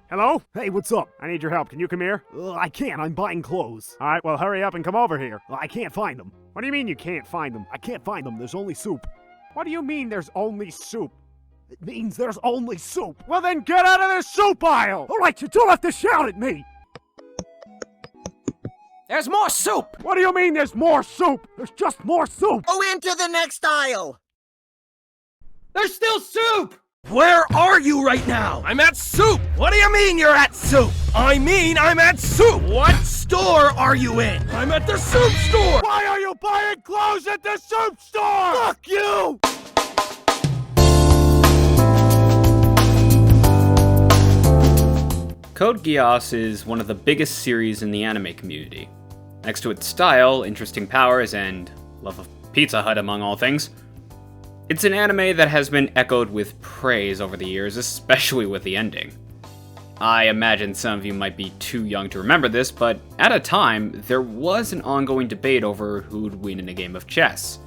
Hello? Hey, what's up? I need your help. Can you come here? I can't. I'm buying clothes. Alright, well, hurry up and come over here. I can't find them. What do you mean you can't find them? I can't find them. There's only soup. What do you mean there's only soup? It means there's only soup. Well, then get out of the soup aisle! Alright, you don't have to shout at me! There's more soup! What do you mean there's more soup? There's just more soup! Go into the next aisle! There's still soup! Where are you right now? I'm at soup! What do you mean you're at soup? I mean I'm at soup! What store are you in? I'm at the soup store! Why are you buying clothes at the soup store? Fuck you! Code Geass is one of the biggest series in the anime community. Next to its style, interesting powers, and love of Pizza Hut among all things, it's an anime that has been echoed with praise over the years, especially with the ending. I imagine some of you might be too young to remember this, but at a time, there was an ongoing debate over who'd win in a game of chess.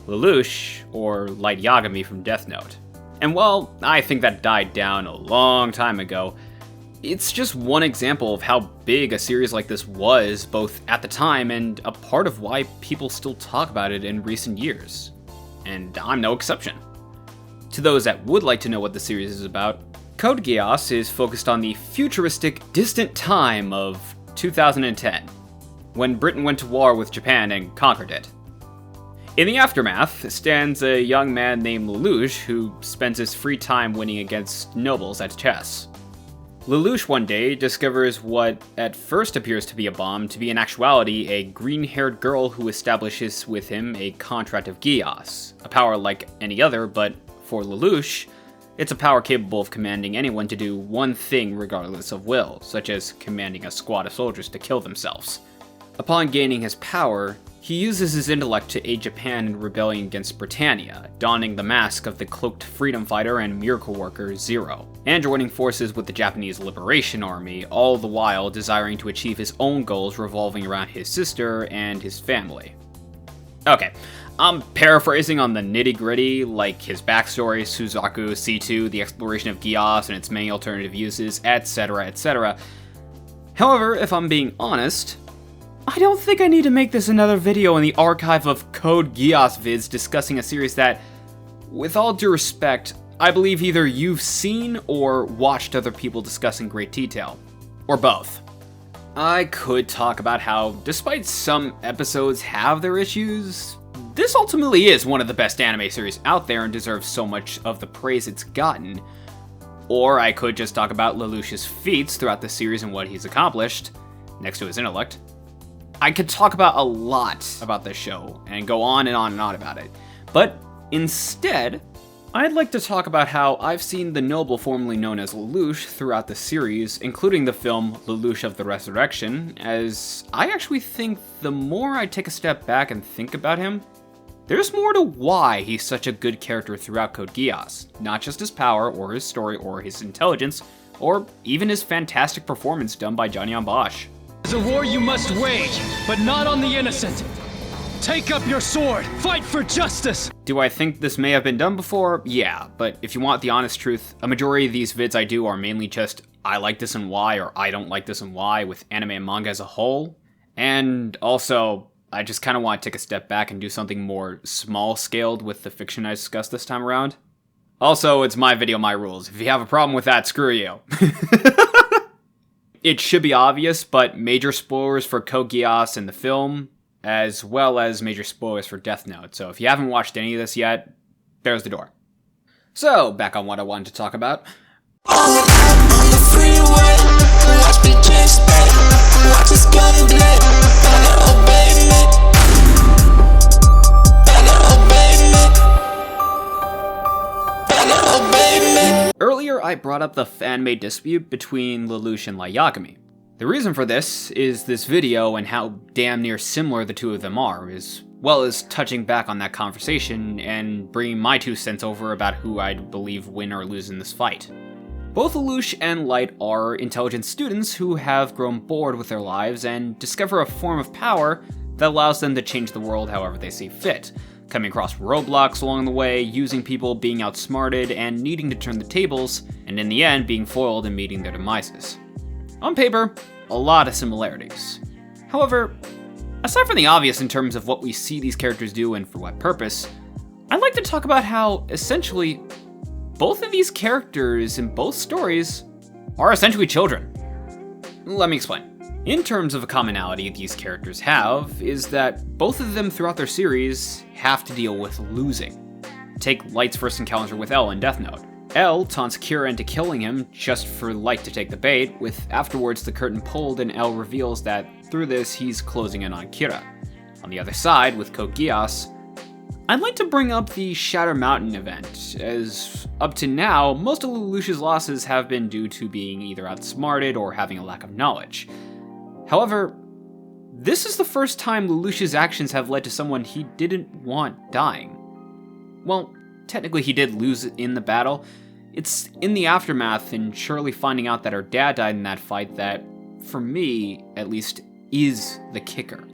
Lelouch, or Light Yagami from Death Note. And while I think that died down a long time ago, it's just one example of how big a series like this was, both at the time and a part of why people still talk about it in recent years. And I'm no exception. To those that would like to know what the series is about, Code Geass is focused on the futuristic, distant time of 2010, when Britain went to war with Japan and conquered it. In the aftermath stands a young man named Lelouch who spends his free time winning against nobles at chess. Lelouch one day discovers what at first appears to be a bomb to be in actuality a green-haired girl who establishes with him a contract of Geass, a power like any other, but for Lelouch, it's a power capable of commanding anyone to do one thing regardless of will, such as commanding a squad of soldiers to kill themselves. Upon gaining his power, he uses his intellect to aid Japan in rebellion against Britannia, donning the mask of the cloaked freedom fighter and miracle worker Zero, and joining forces with the Japanese Liberation Army, all the while desiring to achieve his own goals revolving around his sister and his family. Okay, I'm paraphrasing on the nitty-gritty, like his backstory, Suzaku, C2, the exploration of Geass and its many alternative uses, etc, etc. However, if I'm being honest, I don't think I need to make this another video in the archive of Code Geass vids discussing a series that, with all due respect, I believe either you've seen or watched other people discuss in great detail. Or both. I could talk about how, despite some episodes have their issues, this ultimately is one of the best anime series out there and deserves so much of the praise it's gotten. Or I could just talk about Lelouch's feats throughout the series and what he's accomplished, next to his intellect. I could talk about a lot about this show, and go on and on and on about it. But instead, I'd like to talk about how I've seen the noble formerly known as Lelouch throughout the series, including the film Lelouch of the Resurrection, as I actually think the more I take a step back and think about him, there's more to why he's such a good character throughout Code Geass, not just his power, or his story, or his intelligence, or even his fantastic performance done by Johnny on Bosch. It's a war you must wage, but not on the innocent. Take up your sword, fight for justice! Do I think this may have been done before? Yeah, but if you want the honest truth, a majority of these vids I do are mainly just, I like this and why, or I don't like this and why, with anime and manga as a whole. And also, I just kind of want to take a step back and do something more small-scaled with the fiction I discussed this time around. Also, it's my video, my rules. If you have a problem with that, screw you. It should be obvious, but major spoilers for Code Geass in the film, as well as major spoilers for Death Note. So if you haven't watched any of this yet, there's the door. So, back on what I wanted to talk about. Earlier, I brought up the fan-made dispute between Lelouch and Light Yagami. The reason for this is this video and how damn near similar the two of them are, as well as touching back on that conversation and bringing my 2 cents over about who I'd believe win or lose in this fight. Both Lelouch and Light are intelligent students who have grown bored with their lives and discover a form of power that allows them to change the world however they see fit, coming across roadblocks along the way, using people, being outsmarted, and needing to turn the tables, and in the end being foiled and meeting their demises. On paper, a lot of similarities. However, aside from the obvious in terms of what we see these characters do and for what purpose, I'd like to talk about how, essentially, both of these characters in both stories are essentially children. Let me explain. In terms of a commonality these characters have, is that both of them throughout their series have to deal with losing. Take Light's first encounter with L in Death Note. L taunts Kira into killing him just for Light to take the bait, with afterwards the curtain pulled and L reveals that through this he's closing in on Kira. On the other side, with Code Geass, I'd like to bring up the Shatter Mountain event, as up to now, most of Lelouch's losses have been due to being either outsmarted or having a lack of knowledge. However, this is the first time Lelouch's actions have led to someone he didn't want dying. Well, technically he did lose in the battle. It's in the aftermath and Shirley finding out that her dad died in that fight that, for me, at least, is the kicker.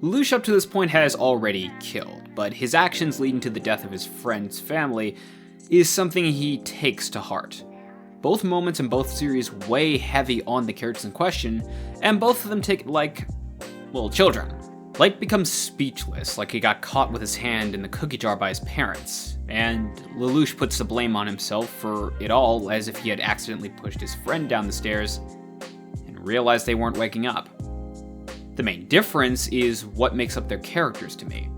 Lelouch up to this point has already killed, but his actions leading to the death of his friend's family is something he takes to heart. Both moments in both series weigh heavy on the characters in question, and both of them take it like, well, children. Light becomes speechless, like he got caught with his hand in the cookie jar by his parents, and Lelouch puts the blame on himself for it all as if he had accidentally pushed his friend down the stairs and realized they weren't waking up. The main difference is what makes up their characters to me.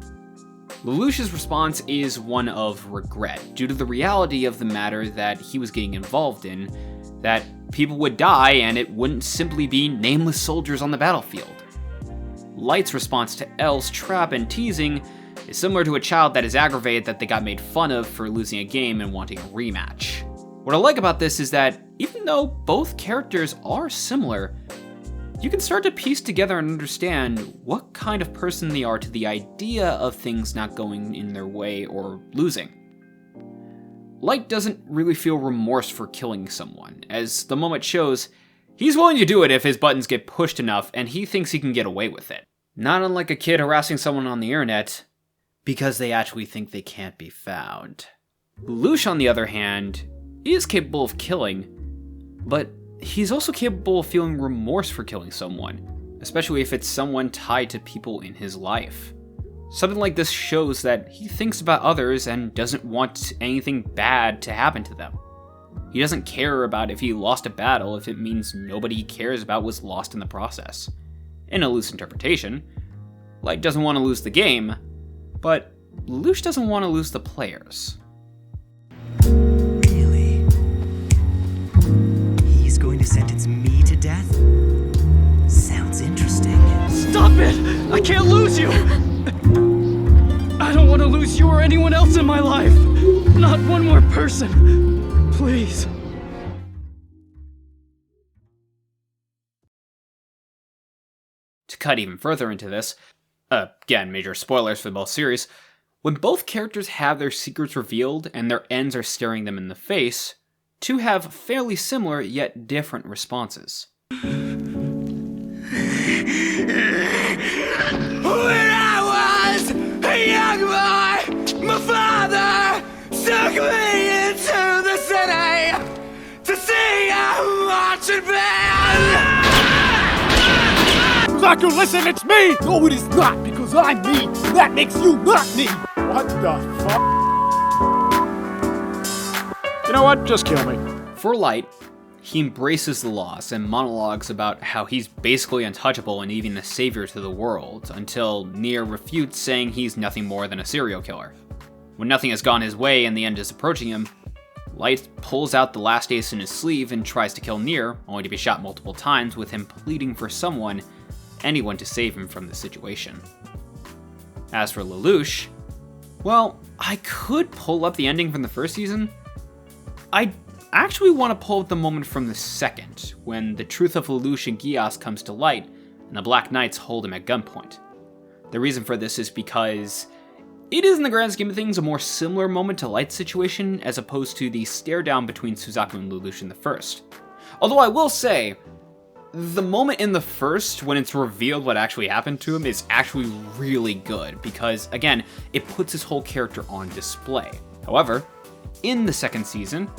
Lelouch's response is one of regret, due to the reality of the matter that he was getting involved in, that people would die and it wouldn't simply be nameless soldiers on the battlefield. Light's response to L's trap and teasing is similar to a child that is aggravated that they got made fun of for losing a game and wanting a rematch. What I like about this is that, even though both characters are similar, you can start to piece together and understand what kind of person they are to the idea of things not going in their way or losing. Light doesn't really feel remorse for killing someone, as the moment shows he's willing to do it if his buttons get pushed enough and he thinks he can get away with it. Not unlike a kid harassing someone on the internet because they actually think they can't be found. Lelouch, on the other hand, is capable of killing, but he's also capable of feeling remorse for killing someone, especially if it's someone tied to people in his life. Something like this shows that he thinks about others and doesn't want anything bad to happen to them. He doesn't care about if he lost a battle if it means nobody he cares about was lost in the process. In a loose interpretation, Light doesn't want to lose the game, but Lelouch doesn't want to lose the players. Really? He's going to sentence me to death? Sounds interesting. Stop it! I can't lose you! I don't want to lose you or anyone else in my life! Not one more person! Please. To cut even further into this, again, major spoilers for both series, when both characters have their secrets revealed and their ends are staring them in the face, two have fairly similar yet different responses. When I was a young boy, my father took me into the city to see a marching band. Zaku, listen, it's me! No, it is not, because I'm me! That makes you not me! What the fuck? You know what? Just kill me. For Light, he embraces the loss and monologues about how he's basically untouchable and even a savior to the world, until Nier refutes, saying he's nothing more than a serial killer. When nothing has gone his way and the end is approaching him, Light pulls out the last ace in his sleeve and tries to kill Nier, only to be shot multiple times, with him pleading for anyone to save him from the situation. As for Lelouch, well, I could pull up the ending from the first season. I actually want to pull up the moment from the second, when the truth of Lelouch and Geass comes to light, and the Black Knights hold him at gunpoint. The reason for this is because it is, in the grand scheme of things, a more similar moment to Light's situation, as opposed to the stare down between Suzaku and Lelouch in the first. Although I will say, The moment in the first, when it's revealed what actually happened to him, is actually really good, because, again, it puts his whole character on display. However, in the second season,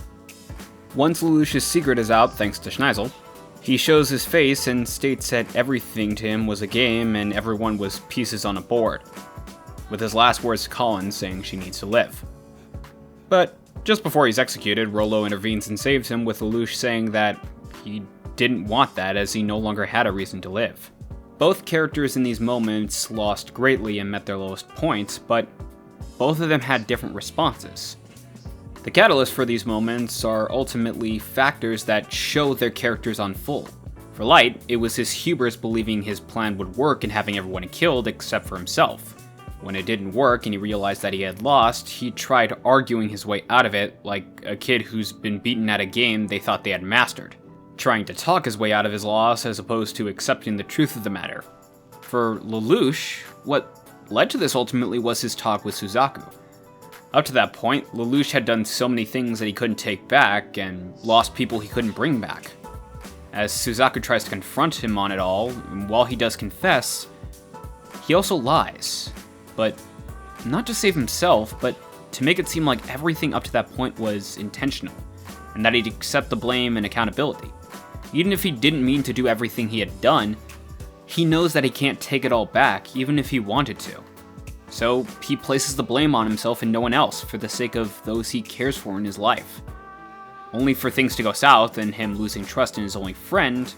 once Lelouch's secret is out thanks to Schneisel, he shows his face and states that everything to him was a game and everyone was pieces on a board, with his last words to Colin saying she needs to live. But just before he's executed, Rollo intervenes and saves him, with Lelouch saying that he didn't want that as he no longer had a reason to live. Both characters in these moments lost greatly and met their lowest points, but both of them had different responses. The catalyst for these moments are ultimately factors that show their characters on full. For Light, it was his hubris believing his plan would work and having everyone killed except for himself. When it didn't work and he realized that he had lost, he tried arguing his way out of it like a kid who's been beaten at a game they thought they had mastered, trying to talk his way out of his loss as opposed to accepting the truth of the matter. For Lelouch, what led to this ultimately was his talk with Suzaku. Up to that point, Lelouch had done so many things that he couldn't take back and lost people he couldn't bring back. As Suzaku tries to confront him on it all, and while he does confess, he also lies. But not to save himself, but to make it seem like everything up to that point was intentional, and that he'd accept the blame and accountability. Even if he didn't mean to do everything he had done, he knows that he can't take it all back, even if he wanted to. So he places the blame on himself and no one else for the sake of those he cares for in his life. Only for things to go south and him losing trust in his only friend,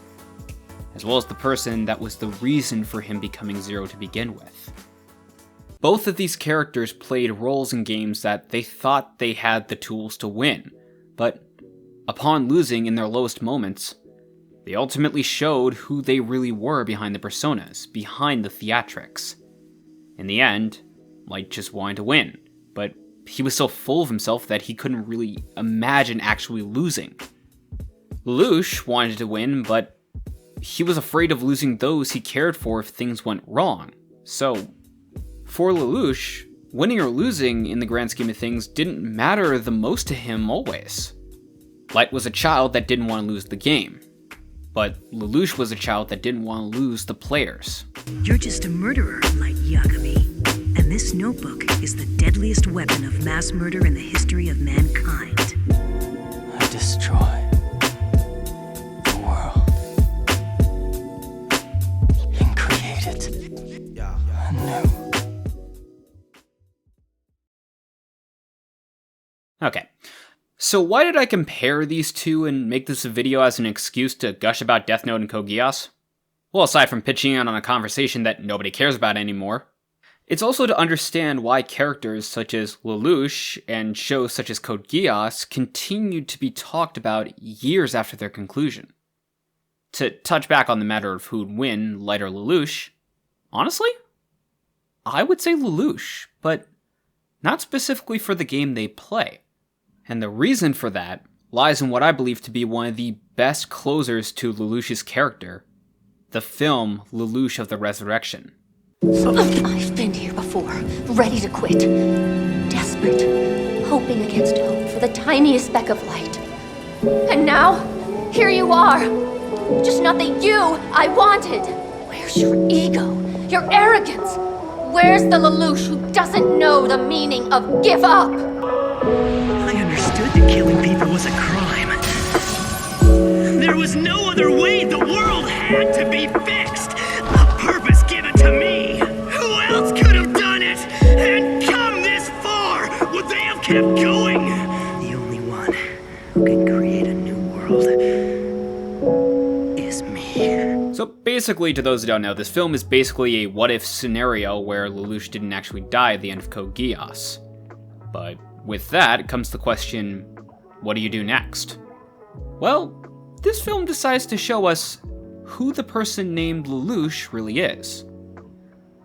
as well as the person that was the reason for him becoming Zero to begin with. Both of these characters played roles in games that they thought they had the tools to win, but upon losing in their lowest moments, they ultimately showed who they really were behind the personas, behind the theatrics. In the end, Light just wanted to win, but he was so full of himself that he couldn't really imagine actually losing. Lelouch wanted to win, but he was afraid of losing those he cared for if things went wrong. So, for Lelouch, winning or losing in the grand scheme of things didn't matter the most to him always. Light was a child that didn't want to lose the game, but Lelouch was a child that didn't want to lose the players. You're just a murderer, Light Yagami. And this notebook is the deadliest weapon of mass murder in the history of mankind. I destroy the world and create it anew. Okay, so why did I compare these two and make this a video as an excuse to gush about Death Note and Code Geass? Well, aside from pitching in on a conversation that nobody cares about anymore, it's also to understand why characters such as Lelouch and shows such as Code Geass continued to be talked about years after their conclusion. To touch back on the matter of who'd win, Light or Lelouch, honestly, I would say Lelouch, but not specifically for the game they play. And the reason for that lies in what I believe to be one of the best closers to Lelouch's character, the film Lelouch of the Resurrection. I've been here before, ready to quit. Desperate, hoping against hope for the tiniest speck of light. And now, here you are. Just not the you I wanted. Where's your ego? Your arrogance? Where's the Lelouch who doesn't know the meaning of give up? I understood that killing people was a crime. There was no other way the world had to be fixed. A purpose given to me. Who else could have done it and come this far? Would they have kept going? The only one who can create a new world is me. So basically, to those who don't know, this film is basically a what-if scenario where Lelouch didn't actually die at the end of Code Geass. But with that comes the question, what do you do next? Well, this film decides to show us who the person named Lelouch really is.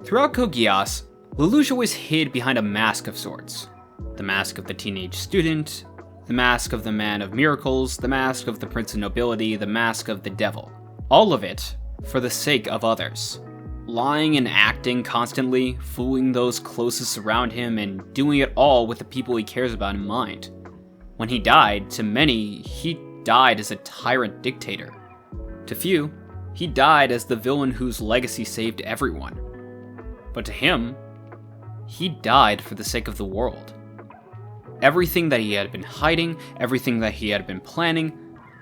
Throughout Code Geass, Lelouch always hid behind a mask of sorts. The mask of the teenage student, the mask of the man of miracles, the mask of the prince of nobility, the mask of the devil. All of it for the sake of others. Lying and acting constantly, fooling those closest around him, and doing it all with the people he cares about in mind. When he died, to many, he died as a tyrant dictator. To few, He died as the villain whose legacy saved everyone. But to him, he died for the sake of the world. Everything that he had been hiding, everything that he had been planning,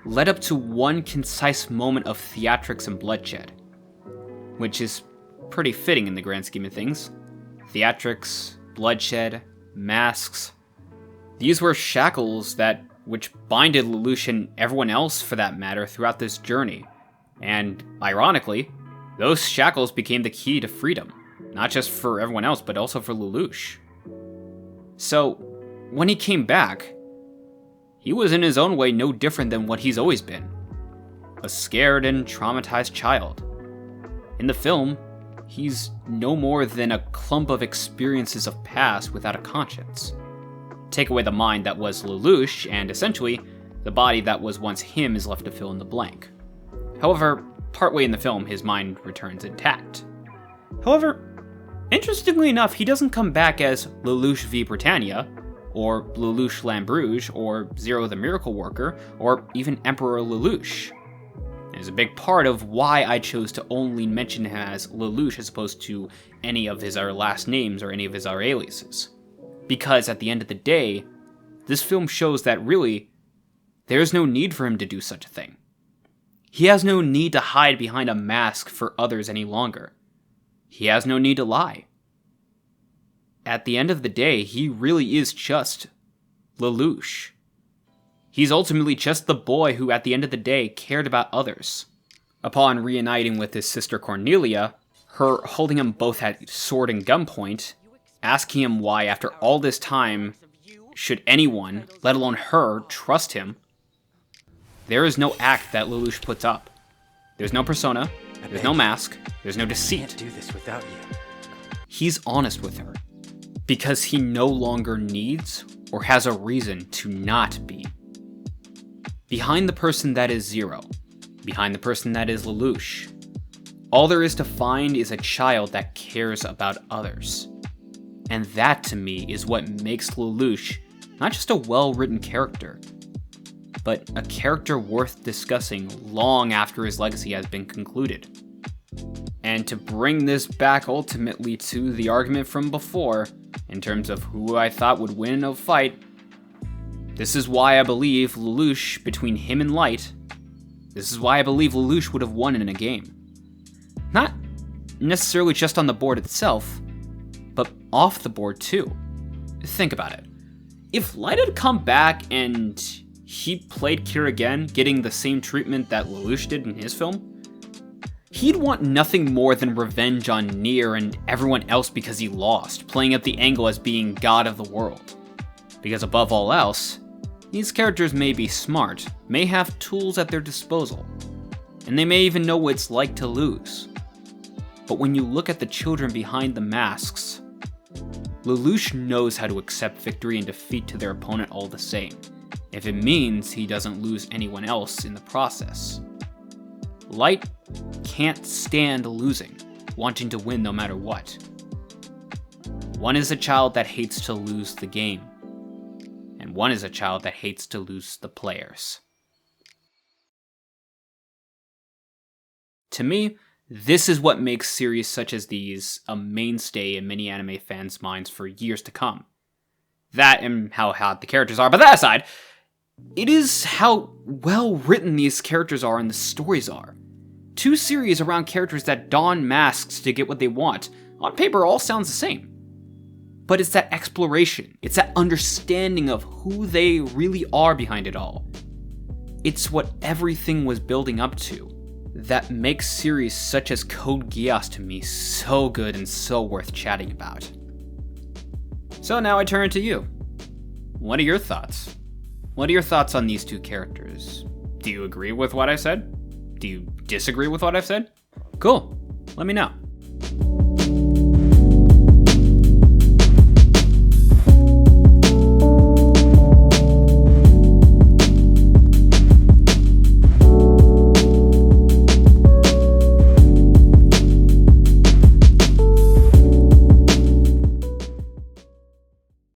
led up to one concise moment of theatrics and bloodshed. Which is pretty fitting in the grand scheme of things. Theatrics, bloodshed, masks. These were shackles which binded Lelouch and everyone else for that matter throughout this journey. And, ironically, those shackles became the key to freedom. Not just for everyone else, but also for Lelouch. So, when he came back, he was in his own way no different than what he's always been. A scared and traumatized child. In the film, he's no more than a clump of experiences of past without a conscience. Take away the mind that was Lelouch, and essentially, the body that was once him is left to fill in the blank. However, partway in the film, his mind returns intact. However, interestingly enough, he doesn't come back as Lelouch v Britannia, or Lelouch Lambrouge, or Zero the Miracle Worker, or even Emperor Lelouch. It is a big part of why I chose to only mention him as Lelouch as opposed to any of his other last names or any of his other aliases. Because at the end of the day, this film shows that really, there's no need for him to do such a thing. He has no need to hide behind a mask for others any longer. He has no need to lie. At the end of the day, he really is just Lelouch. He's ultimately just the boy who, at the end of the day, cared about others. Upon reuniting with his sister Cornelia, her holding him both at sword and gunpoint, asking him why, after all this time, should anyone, let alone her, trust him, there is no act that Lelouch puts up. There's no persona, there's no mask, there's no deceit. I can't do this without you. He's honest with her, because he no longer needs or has a reason to not be. Behind the person that is Zero, behind the person that is Lelouch, all there is to find is a child that cares about others. And that, to me, is what makes Lelouch not just a well-written character, but a character worth discussing long after his legacy has been concluded. And to bring this back ultimately to the argument from before, in terms of who I thought would win a fight, this is why I believe Lelouch, between him and Light, this is why I believe Lelouch would have won in a game. Not necessarily just on the board itself, but off the board too. Think about it. If Light had come back and he played Kira again, getting the same treatment that Lelouch did in his film, he'd want nothing more than revenge on Nier and everyone else because he lost, playing up the angle as being god of the world. Because above all else, these characters may be smart, may have tools at their disposal, and they may even know what it's like to lose. But when you look at the children behind the masks, Lelouch knows how to accept victory and defeat to their opponent all the same, if it means he doesn't lose anyone else in the process. Light can't stand losing, wanting to win no matter what. One is a child that hates to lose the game, and one is a child that hates to lose the players. To me, this is what makes series such as these a mainstay in many anime fans' minds for years to come. That and how hot the characters are, but that aside, it is how well written these characters are and the stories are. Two series around characters that don masks to get what they want, on paper all sounds the same. But it's that exploration, it's that understanding of who they really are behind it all. It's what everything was building up to that makes series such as Code Geass to me so good and so worth chatting about. So now I turn to you. What are your thoughts? What are your thoughts on these two characters? Do you agree with what I said? Do you disagree with what I've said? Cool, let me know.